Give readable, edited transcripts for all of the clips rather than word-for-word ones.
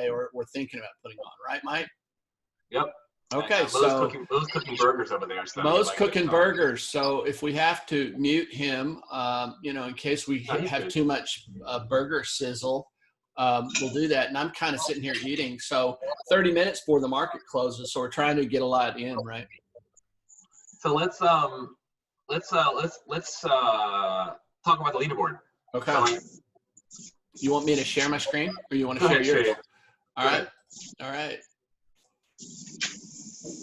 day we're thinking about putting on, right, Mike? Yep. Okay, Mo's cooking burgers over there. So Mo's cooking burgers. So if we have to mute him, in case we have too much burger sizzle, we'll do that. And I'm kind of sitting here eating. So 30 minutes before the market closes. So we're trying to get a lot in, right? So let's talk about the leaderboard. Okay. So you want me to share my screen, or you want to share yours? All right. All right.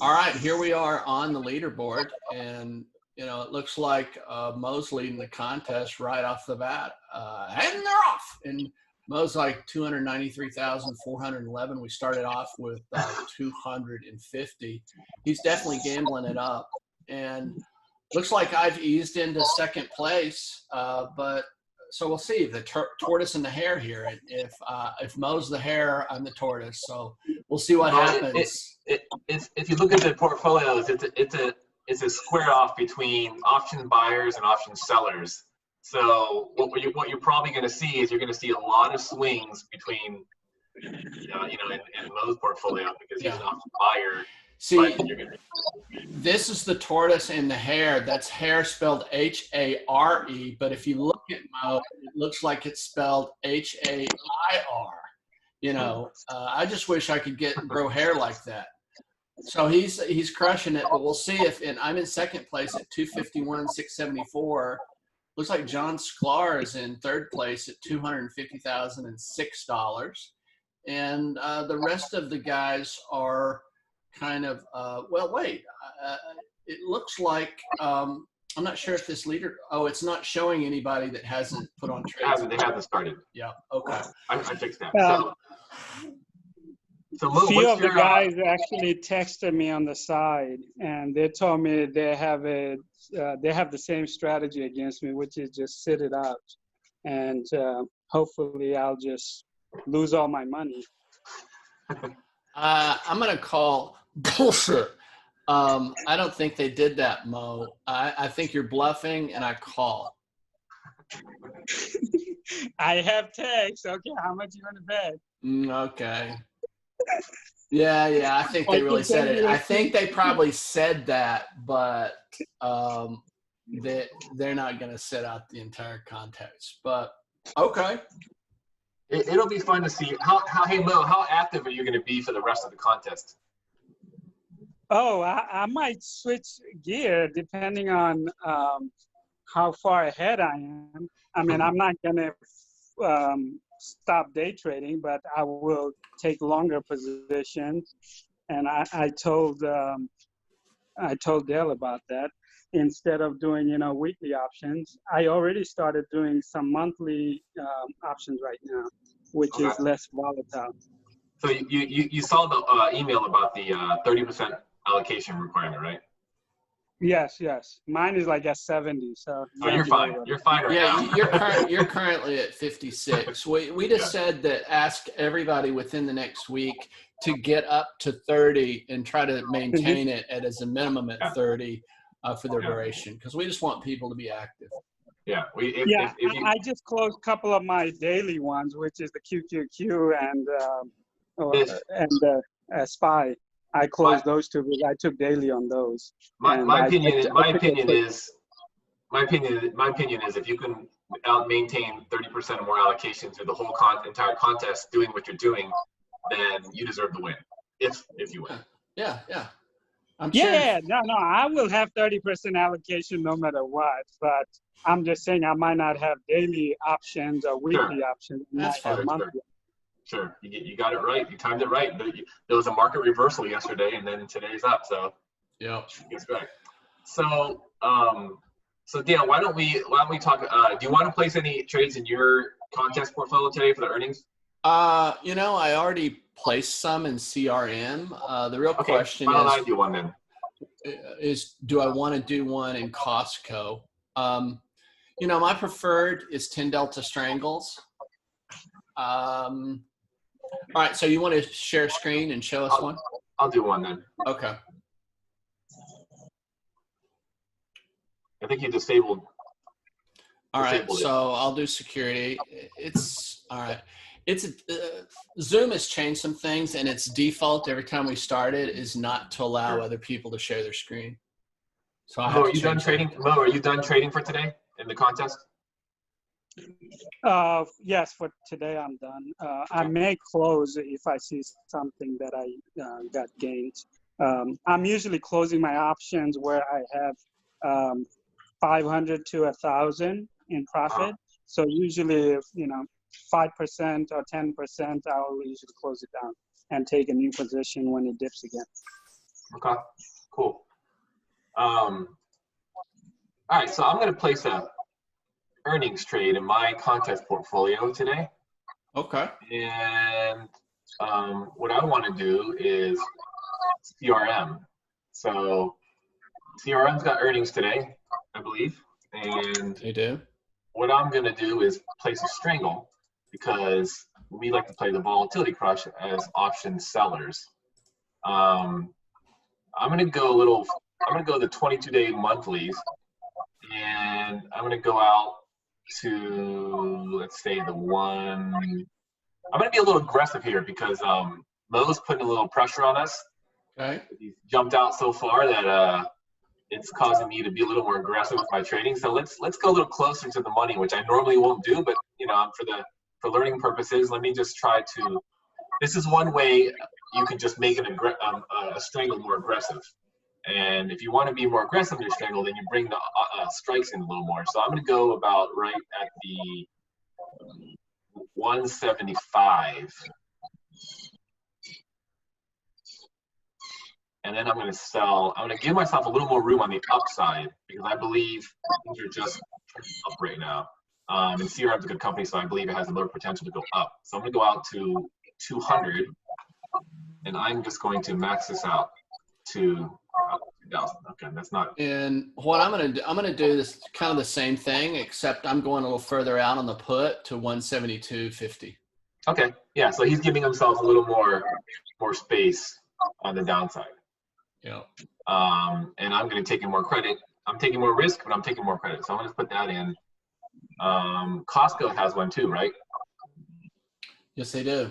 All right, here we are on the leaderboard, and it looks like Mo's leading the contest right off the bat, and they're off. And Mo's like 293,411. We started off with 250. He's definitely gambling it up, and looks like I've eased into second place. But so we'll see the tortoise and the hare here. If Mo's the hare, I'm the tortoise. So we'll see what happens. If you look at the portfolios, it's a square off between option buyers and option sellers. So what you're probably going to see is you're going to see a lot of swings between, in Mo's portfolio because he's an option buyer. See, this is the tortoise and the hare. That's hare spelled H-A-R-E. But if you look at Mo, it looks like it's spelled H-A-I-R. I just wish I could grow hair like that. So he's crushing it, but we'll see and I'm in second place at 251,674. Looks like John Sklar is in third place at $250,006. And the rest of the guys are kind of, it looks like, I'm not sure if this leader, it's not showing anybody that hasn't put on trades. They haven't started. Yeah, okay. I fixed that. A few of the guys actually texted me on the side, and they told me they have the same strategy against me, which is just sit it out, and hopefully I'll just lose all my money. I'm gonna call bullshit. I don't think they did that, Mo. I think you're bluffing, and I call. I have text. Okay, how much you want to bet? Okay. Yeah. I think they really said it. I think they probably said that, but they're not going to sit out the entire contest. But okay. It'll be fun to see hey Mo, how active are you going to be for the rest of the contest? Oh, I might switch gear depending on how far ahead I am. I mean, I'm not going to stop day trading, but I will take longer positions. And I told Dale about that. Instead of doing weekly options, I already started doing some monthly options right now, which is less volatile. So you saw the email about the 30% allocation requirement, right? Yes. Mine is like at 70. So you're fine. You're fine right now. You're currently at 56. We just said that ask everybody within the next week to get up to 30 and try to maintain it as a minimum at 30 for their duration, because we just want people to be active. Yeah. I just closed a couple of my daily ones, which is the QQQ and SPY. I closed those two because I took daily on those. My opinion is if you can maintain 30% or more allocation through the whole entire contest doing what you're doing, then you deserve to win. If you win. Yeah. No, I will have 30% allocation no matter what, but I'm just saying I might not have daily options or weekly options. That's fine. Sure, you got it right. You timed it right. There was a market reversal yesterday, and then today's up. So yeah, it's right. So Dale, why don't we talk? Do you want to place any trades in your contest portfolio today for the earnings? I already placed some in CRM. The real question I do one then? is do I want to do one in Costco? My preferred is 10 Delta Strangles. All right, so you want to share screen and show us one? I'll do one then. Okay. I think you disabled. All right, so I'll do security. It's all right. Zoom has changed some things, and its default every time we start it is not to allow other people to share their screen. So I have Mo, to are you done change trading? Mo, are you done trading for today in the contest? Yes, for today I'm done. I may close if I see something that I got gains. I'm usually closing my options where I have 500 to 1,000 in profit. So usually, if 5% or 10%, I'll usually close it down and take a new position when it dips again. Okay, cool. All right, so I'm going to place a earnings trade in my contest portfolio today. Okay. And what I want to do is CRM. So CRM's got earnings today, I believe. And They do. what I'm going to do is place a strangle because we like to play the volatility crush as option sellers. I'm going to go the 22-day monthlies, and I'm going to go out to, let's say, I'm going to be a little aggressive here because Mo's putting a little pressure on us. Okay. He's jumped out so far that it's causing me to be a little more aggressive with my trading. So let's go a little closer to the money, which I normally won't do, but for learning purposes, let me just try to. This is one way you can just make a strangle more aggressive. And if you want to be more aggressive in your strangle, then you bring the strikes in a little more. So I'm going to go about right at the 175. And then I'm going to sell. I'm going to give myself a little more room on the upside because I believe things are just up right now. And CRM is a good company, so I believe it has a little potential to go up. So I'm going to go out to 200, and I'm just going to max this out to 2,000. Okay, that's not. And what I'm gonna do this kind of the same thing, except I'm going a little further out on the put to 172.50. Okay, yeah. So he's giving himself a little more space on the downside. Yeah. And I'm going to take in more credit. I'm taking more risk, but I'm taking more credit. So I'm going to put that in. Costco has one too, right? Yes, they do.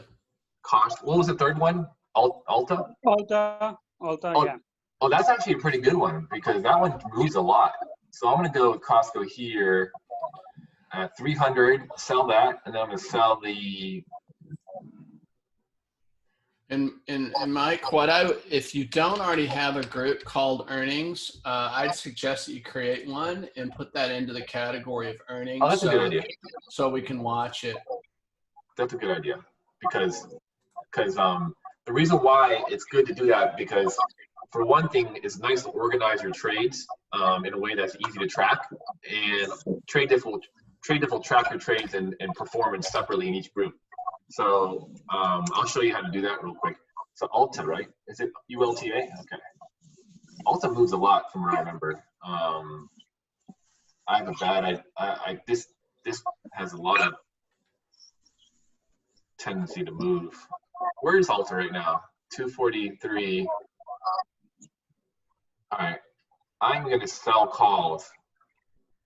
What was the third one? Alta? Alta, yeah. Oh, that's actually a pretty good one because that one moves a lot. So I'm going to go with Costco here at 300, sell that, and then I'm going to sell the. And Mike, if you don't already have a group called earnings, I'd suggest that you create one and put that into the category of earnings. Oh, that's a good idea. So we can watch it. That's a good idea because the reason why it's good to do that because for one thing, it's nice to organize your trades in a way that's easy to track, and TradeDiff will track your trades and performance separately in each group. So I'll show you how to do that real quick. So Alta, right? Is it ULTA? Okay. Alta moves a lot from what I remember. I have a bad. This has a lot of tendency to move. Where is Alta right now? 243. All right. I'm going to sell calls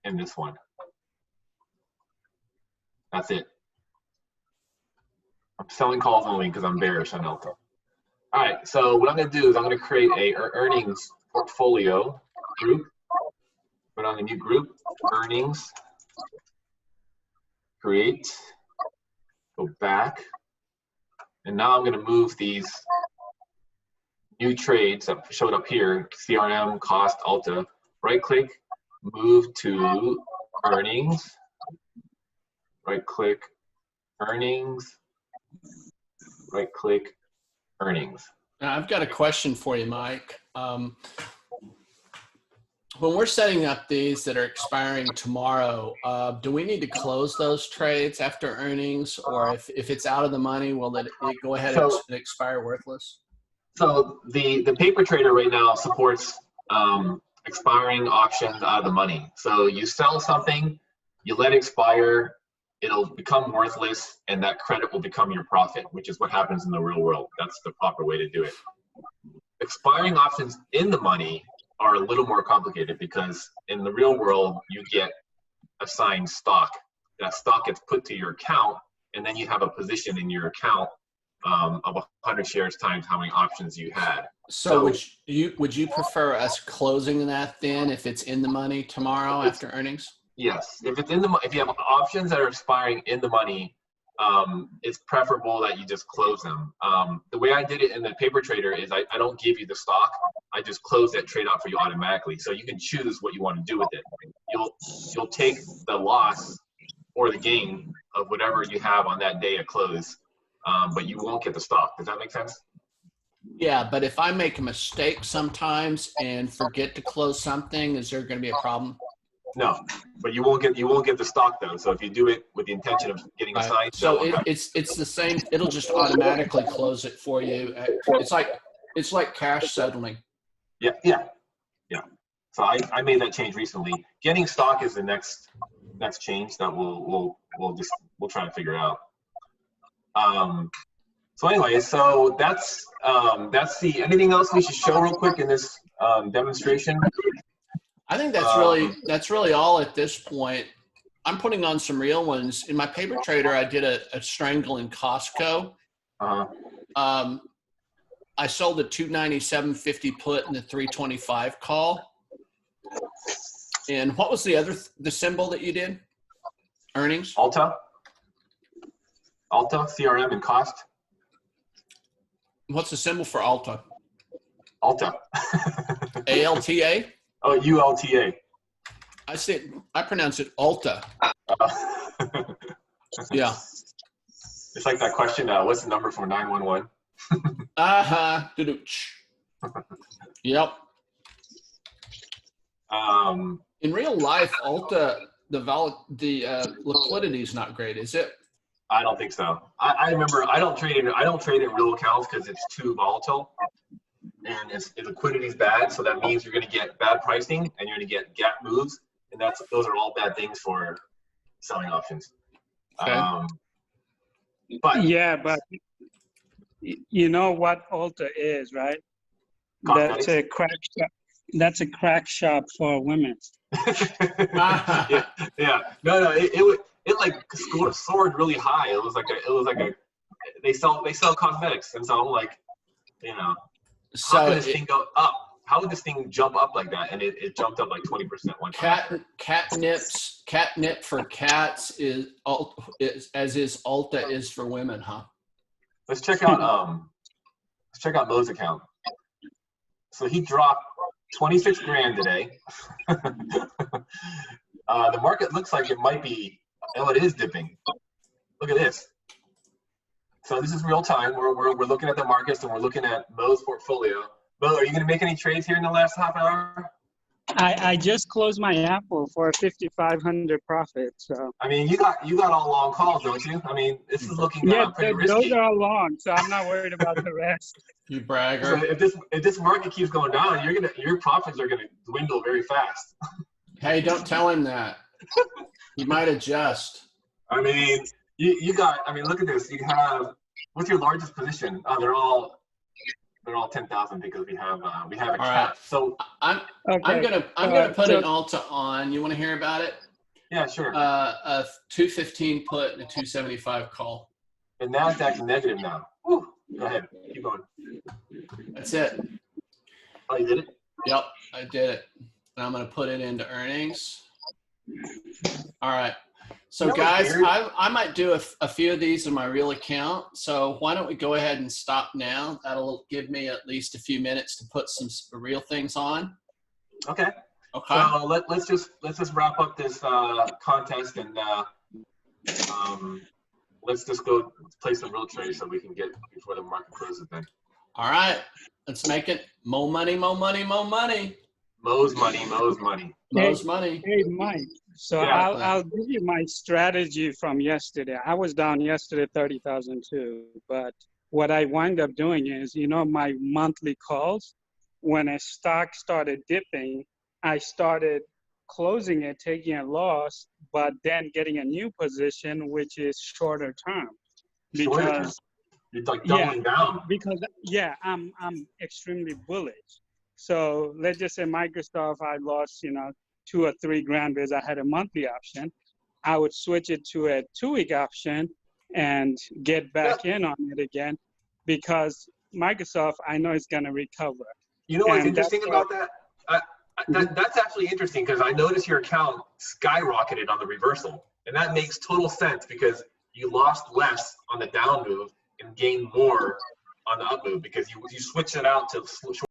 in this one. That's it. I'm selling calls only because I'm bearish on Alta. All right, so what I'm going to do is I'm going to create a earnings portfolio group. Put on a new group, earnings, create, go back, and now I'm going to move these new trades that showed up here, CRM, cost, Alta, right-click, move to earnings, right-click, earnings, right-click, earnings. Now, I've got a question for you, Mike. When we're setting up these that are expiring tomorrow, do we need to close those trades after earnings, or if it's out of the money, will it go ahead and expire worthless? So the paper trader right now supports expiring options out of the money. So you sell something, you let it expire, it'll become worthless, and that credit will become your profit, which is what happens in the real world. That's the proper way to do it. Expiring options in the money are a little more complicated because in the real world, you get assigned stock. That stock gets put to your account, and then you have a position in your account of 100 shares times how many options you had. So would you prefer us closing that then if it's in the money tomorrow after earnings? Yes, if it's in the if you have options that are expiring in the money, it's preferable that you just close them. The way I did it in the paper trader is I don't give you the stock. I just close that trade out for you automatically. So you can choose what you want to do with it. You'll take the loss or the gain of whatever you have on that day at close, but you won't get the stock. Does that make sense? Yeah, but if I make a mistake sometimes and forget to close something, is there going to be a problem? No, but you won't get the stock though. So if you do it with the intention of getting a sign, so it's the same. It'll just automatically close it for you. It's like cash settling. Yeah. So I made that change recently. Getting stock is the next change that we'll try to figure out. So anyway, so that's anything else we should show real quick in this demonstration? I think that's really all at this point. I'm putting on some real ones. In my paper trader, I did a strangle in Costco. I sold a 297.50 put and the 325 call. And what was the symbol that you did? Earnings? Alta, CRM, and cost. What's the symbol for Alta? Alta. ALTA? Oh, ULTA. I pronounce it Alta. Yeah. It's like that question, what's the number for 911? Yep. In real life, Alta, the liquidity is not great, is it? I don't think so. I remember I don't trade in real accounts because it's too volatile, and its liquidity is bad. So that means you're going to get bad pricing and you're going to get gap moves, and those are all bad things for selling options. Okay. But you know what Alta is, right? Cosmetics? That's a crack shop. That's a crack shop for women. yeah. No. It like soared really high. It was like a. They sell cosmetics, and so I'm like, how could this thing go up? How would this thing jump up like that? And it jumped up like 20% one time. Catnip for cats is as is Alta is for women, huh? Let's check out Mo's account. So he dropped 26 grand today. The market looks like it might be, it is dipping. Look at this. So this is real time. We're looking at the markets and we're looking at Mo's portfolio. Mo, are you going to make any trades here in the last half hour? I just closed my Apple for a 5,500 profit. So I mean, you got all long calls, don't you? I mean, this is looking pretty risky. Those are all long, so I'm not worried about the rest. You bragger. So if this market keeps going down, your profits are gonna dwindle very fast. Hey, don't tell him that. He might adjust. I mean, you got. I mean, look at this. You have, what's your largest position? Oh, they're all 10,000 because we have a cap. Right. So I'm gonna put an Alta on. You want to hear about it? Yeah, sure. A 215 put and a 275 call. The Nasdaq's negative now. Woo. Go ahead. Keep going. That's it. Oh, you did it? Yep, I did it. And I'm gonna put it into earnings. All right. So guys, I might do a few of these in my real account. So why don't we go ahead and stop now? That'll give me at least a few minutes to put some real things on. Okay. Okay. So let's just wrap up this contest and let's just go play some real trades so we can get before the market closes then. All right. Let's make it more money, more money, more money. Mo's money, Mo's money. Mo's money. Hey, Mike. So yeah, I'll give you my strategy from yesterday. I was down yesterday 30,000 too, but what I wind up doing is, my monthly calls, when a stock started dipping, I started closing it, taking a loss, but then getting a new position, which is shorter term. Because you're like doubling down. Because I'm extremely bullish. So let's just say Microsoft, I lost, 2 or 3 grand because I had a monthly option. I would switch it to a 2-week option and get back in on it again, because Microsoft, I know, is going to recover. You know what's And interesting that's about that? That's actually interesting, because I noticed your account skyrocketed on the reversal, and that makes total sense because you lost less on the down move and gained more on the up move because you switched it out to